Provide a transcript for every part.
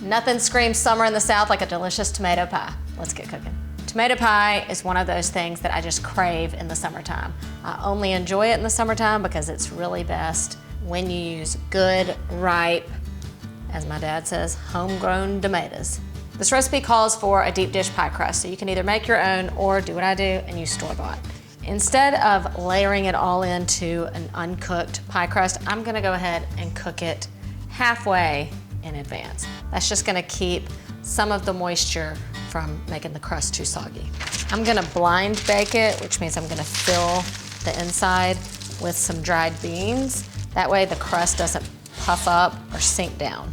Nothing screams summer in the South like a delicious tomato pie. Let's get cooking. Tomato pie is one of those things that I just crave in the summertime. I only enjoy it in the summertime because it's really best when you use good, ripe, as my dad says, homegrown tomatoes. This recipe calls for a deep dish pie crust, so you can either make your own or do what I do and use store-bought. Instead of layering it all into an uncooked pie crust, I'm gonna go ahead and cook it halfway in advance. That's just gonna keep some of the moisture from making the crust too soggy. I'm gonna blind bake it, which means I'm gonna fill the inside with some dried beans. That way the crust doesn't puff up or sink down.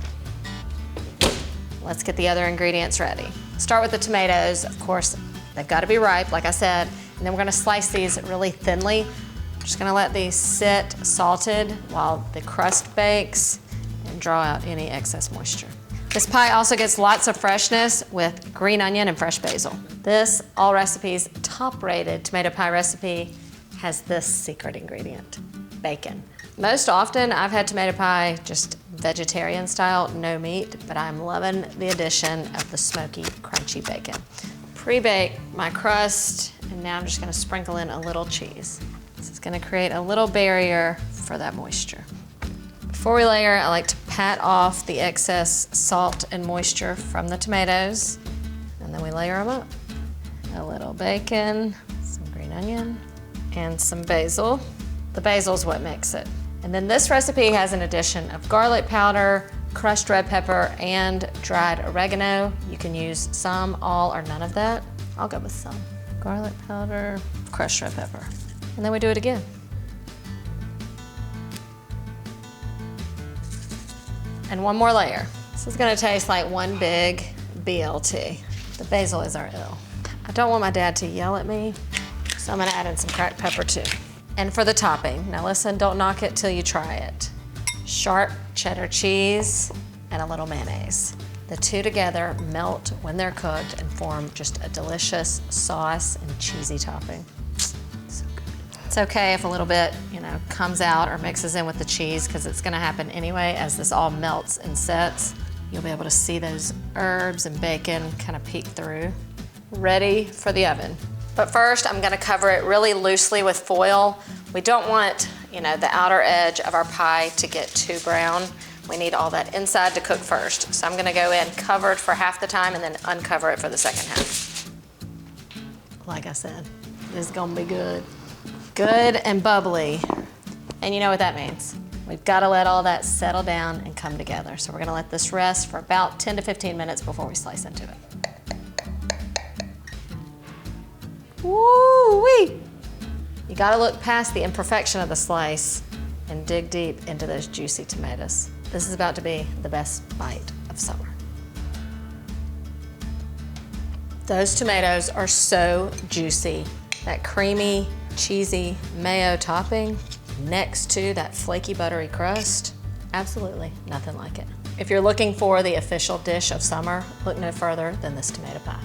Let's get the other ingredients ready. Start with the tomatoes. Of course, they've gotta be ripe, like I said, and then we're gonna slice these really thinly. I'm just gonna let these sit salted while the crust bakes and draw out any excess moisture. This pie also gets lots of freshness with green onion and fresh basil. This Allrecipes top-rated tomato pie recipe has this secret ingredient, bacon. Most often I've had tomato pie just vegetarian style, no meat, but I'm loving the addition of the smoky, crunchy bacon. Pre-bake my crust, and now I'm just gonna sprinkle in a little cheese. This is gonna create a little barrier for that moisture. Before we layer, I like to pat off the excess salt and moisture from the tomatoes, and then we layer them up. A little bacon, some green onion, and some basil. The basil's what makes it. And then this recipe has an addition of garlic powder, crushed red pepper, and dried oregano. You can use some, all, or none of that. I'll go with some. Garlic powder, crushed red pepper. And then we do it again. And one more layer. This is gonna taste like one big BLT. The basil is our ill. I don't want my dad to yell at me, so I'm gonna add in some cracked pepper too. And for the topping, now listen, don't knock it till you try it. Sharp cheddar cheese and a little mayonnaise. The two together melt when they're cooked and form just a delicious sauce and cheesy topping. So good. It's okay if a little bit, comes out or mixes in with the cheese, because it's gonna happen anyway as this all melts and sets. You'll be able to see those herbs and bacon kind of peek through. Ready for the oven. But first, I'm gonna cover it really loosely with foil. We don't want, the outer edge of our pie to get too brown. We need all that inside to cook first. So I'm gonna go in covered for half the time and then uncover it for the second half. Like I said, this is gonna be good. Good and bubbly. And you know what that means. We've gotta let all that settle down and come together. So we're gonna let this rest for about 10 to 15 minutes before we slice into it. Woo-wee! You gotta look past the imperfection of the slice and dig deep into those juicy tomatoes. This is about to be the best bite of summer. Those tomatoes are so juicy. That creamy, cheesy mayo topping next to that flaky, buttery crust, absolutely nothing like it. If you're looking for the official dish of summer, look no further than this tomato pie.